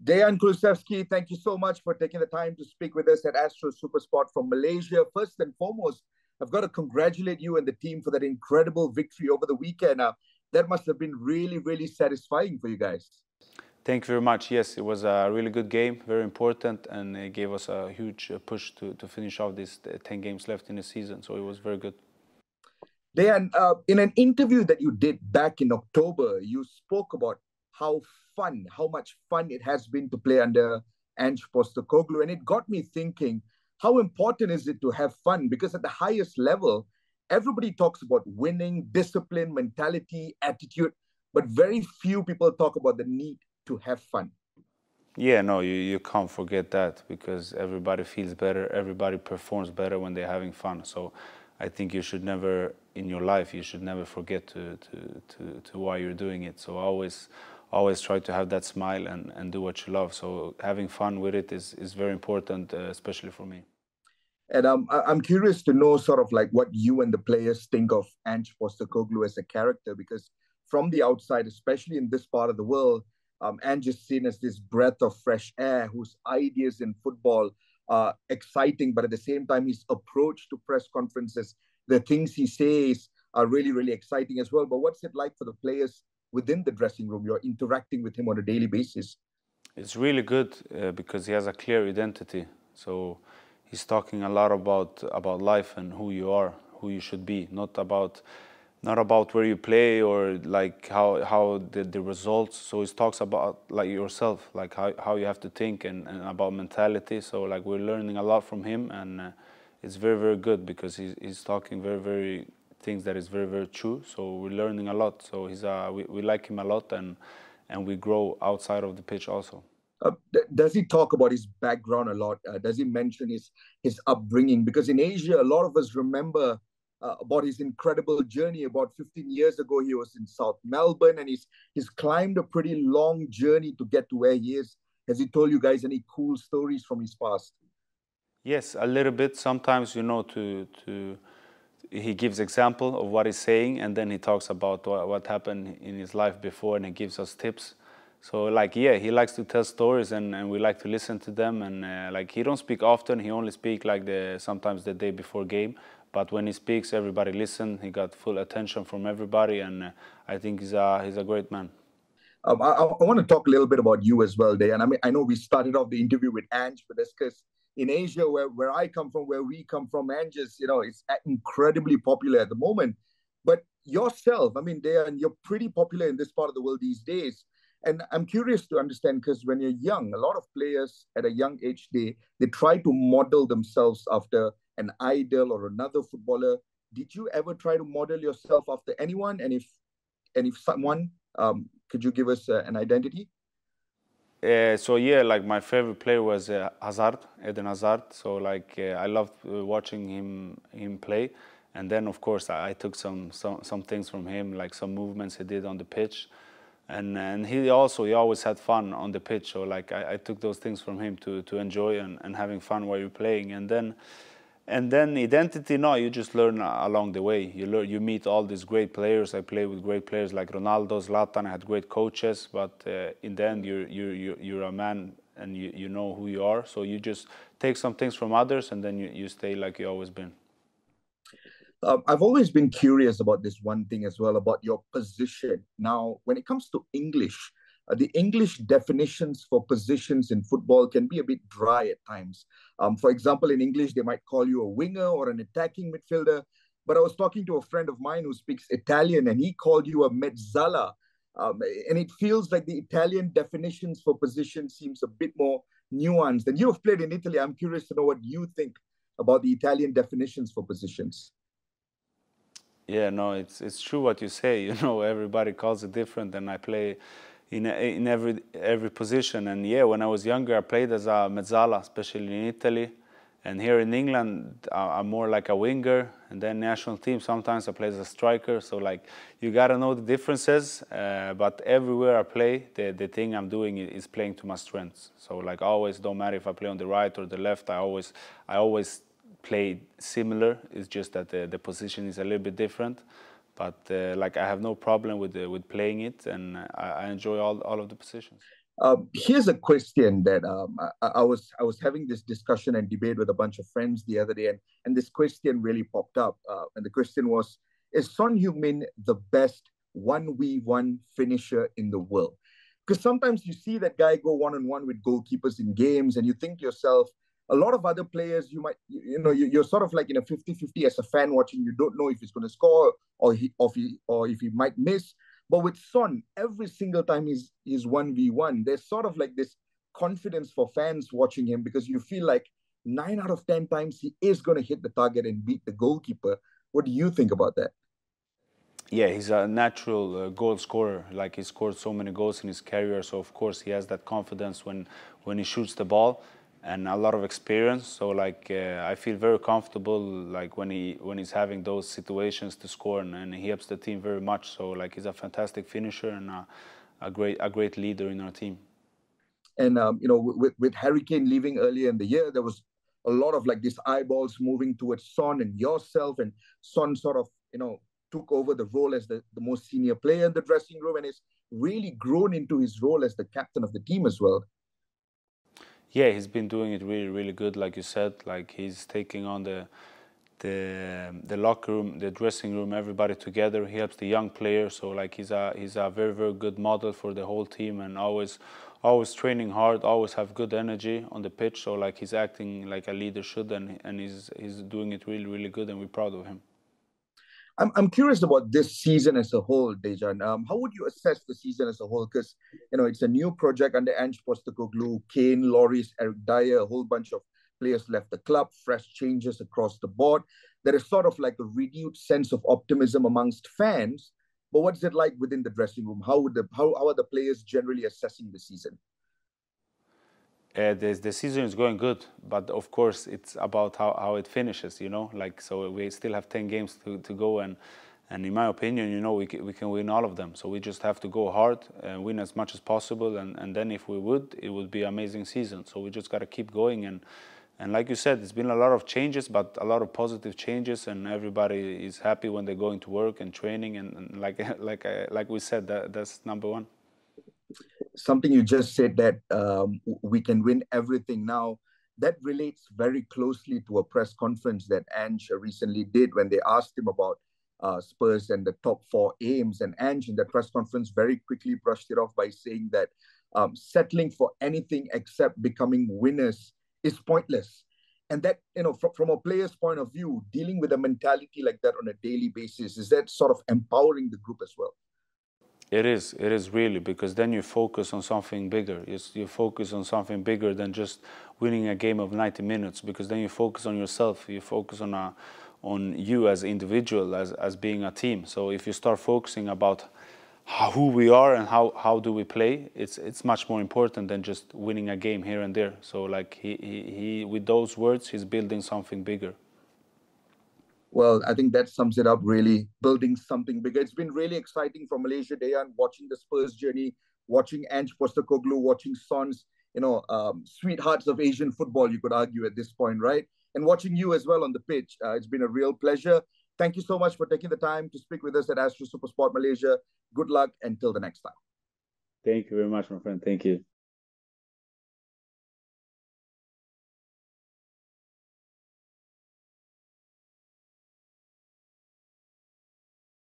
Dejan Kulusevski, thank you so much for taking the time to speak with us at Astro SuperSport from Malaysia. First and foremost, I've got to congratulate you and the team for that incredible victory over the weekend. That must have been really, really satisfying for you guys. Thank you very much. Yes, it was a really good game, very important, and it gave us a huge push to finish off these 10 games left in the season. So it was very good. Dejan, in an interview that you did back in October, you spoke about how much fun it has been to play under Ange Postecoglou. And it got me thinking, how important is it to have fun? Because at the highest level, everybody talks about winning, discipline, mentality, attitude, but very few people talk about the need to have fun. Yeah, no, you can't forget that because everybody feels better, everybody performs better when they're having fun. So I think you should never, in your life, you should never forget to why you're doing it. So always try to have that smile and do what you love. So having fun with it is very important, especially for me. And I'm curious to know sort of like what you and the players think of Ange Postecoglou as a character, because from the outside, especially in this part of the world, Ange is seen as this breath of fresh air whose ideas in football are exciting, but at the same time, his approach to press conferences, the things he says are really, really exciting as well. But what's it like for the players within the dressing room? You're interacting with him on a daily basis. It's really good because he has a clear identity. So he's talking a lot about life and who you are, who you should be, not about where you play or like how the results. So he talks about like yourself, like how you have to think and about mentality. So like we're learning a lot from him, and it's very, very good because he's talking very, very things that is very, very true. So we're learning a lot. So we like him a lot, and we grow outside of the pitch also. Does he talk about his background a lot? Does he mention his upbringing? Because in Asia, a lot of us remember about his incredible journey. About 15 years ago, he was in South Melbourne, and he's climbed a pretty long journey to get to where he is. Has he told you guys any cool stories from his past? Yes, a little bit. Sometimes, he gives example of what he's saying, and then he talks about what happened in his life before, and he gives us tips. So like, yeah, he likes to tell stories, and we like to listen to them. And like, he don't speak often. He only speak like sometimes the day before game. But when he speaks, everybody listen. He got full attention from everybody, and I think he's a great man. I want to talk a little bit about you as well, Dejan. I mean, I know we started off the interview with Ange, but that's because in Asia, where I come from, where we come from, Ange is, it's incredibly popular at the moment. But yourself, I mean, Dejan, you're pretty popular in this part of the world these days. And I'm curious to understand, because when you're young, a lot of players at a young age, they try to model themselves after an idol or another footballer. Did you ever try to model yourself after anyone? And if someone, could you give us an identity? So yeah, like my favorite player was Hazard, Eden Hazard. So like I loved watching him play, and then of course I took some things from him, like some movements he did on the pitch. And he always had fun on the pitch. So like I took those things from him to enjoy and having fun while you're playing. And then identity, no, you just learn along the way. You meet all these great players. I play with great players like Ronaldo, Zlatan. I had great coaches, but in the end, you're a man and you know who you are. So you just take some things from others, and then you stay like you always been. I've always been curious about this one thing as well, about your position. Now, when it comes to English, the English definitions for positions in football can be a bit dry at times. For example, in English, they might call you a winger or an attacking midfielder. But I was talking to a friend of mine who speaks Italian, and he called you a mezzala. And it feels like the Italian definitions for position seems a bit more nuanced. And you've played in Italy. I'm curious to know what you think about the Italian definitions for positions. Yeah, no, it's true what you say. Everybody calls it different, and I play in every position. And yeah, when I was younger, I played as a mezzala, especially in Italy. And here in England, I'm more like a winger. And then national team, sometimes I play as a striker. So like, you gotta know the differences. But everywhere I play, the thing I'm doing is playing to my strengths. So like, always, don't matter if I play on the right or the left. I always play similar. It's just that the position is a little bit different. But like, I have no problem with playing it, and I enjoy all of the positions. Here's a question that I was having this discussion and debate with a bunch of friends the other day, and this question really popped up. And the question was, is Son Heung-min the best 1v1 finisher in the world? Because sometimes you see that guy go one-on-one with goalkeepers in games, and you think to yourself, a lot of other players, you're sort of like in a 50-50 as a fan watching. You don't know if he's going to score or if he might miss. But with Son, every single time he's 1v1, there's sort of like this confidence for fans watching him, because you feel like 9 out of 10 times he is going to hit the target and beat the goalkeeper. What do you think about that? Yeah, he's a natural goal scorer. Like, he scored so many goals in his career, so of course he has that confidence when he shoots the ball, and a lot of experience. So like, I feel very comfortable like when he's having those situations to score, and he helps the team very much. So like, he's a fantastic finisher and a great leader in our team. And with Harry Kane leaving earlier in the year, there was a lot of like these eyeballs moving towards Son and yourself, and Son sort of took over the role as the most senior player in the dressing room, and has really grown into his role as the captain of the team as well. Yeah, he's been doing it really, really good. Like you said, like, he's taking on the locker room, the dressing room, everybody together. He helps the young players. So like, he's a very, very good model for the whole team, and always training hard, always have good energy on the pitch. So like, he's acting like a leader should, and he's doing it really, really good, and we're proud of him. I'm curious about this season as a whole, Dejan. How would you assess the season as a whole? Because it's a new project under Ange Postecoglou. Kane, Lloris, Eric Dyer, a whole bunch of players left the club. Fresh changes across the board. There is sort of like a renewed sense of optimism amongst fans. But what's it like within the dressing room? How are the players generally assessing the season? The season is going good, but of course it's about how it finishes, like, so we still have 10 games to go, and in my opinion, we can win all of them. So we just have to go hard and win as much as possible, and then if it would be an amazing season. So we just got to keep going, and like you said, it's been a lot of changes, but a lot of positive changes, and everybody is happy when they're going to work and training, and like we said, that's number one. Something you just said, that we can win everything now, that relates very closely to a press conference that Ange recently did when they asked him about Spurs and the top 4 aims. And Ange in that press conference very quickly brushed it off by saying that settling for anything except becoming winners is pointless. And that, from a player's point of view, dealing with a mentality like that on a daily basis, is that sort of empowering the group as well? It is really, because then you focus on something bigger. You focus on something bigger than just winning a game of 90 minutes, because then you focus on yourself. You focus on you as an individual, as being a team. So if you start focusing about who we are and how do we play, it's much more important than just winning a game here and there. So like, he with those words, he's building something bigger. Well, I think that sums it up, really, building something bigger. It's been really exciting for Malaysia, Dejan, watching the Spurs journey, watching Ange Postecoglou, watching Son's, sweethearts of Asian football, you could argue at this point, right? And watching you as well on the pitch. It's been a real pleasure. Thank you so much for taking the time to speak with us at Astro SuperSport Malaysia. Good luck until the next time. Thank you very much, my friend. Thank you.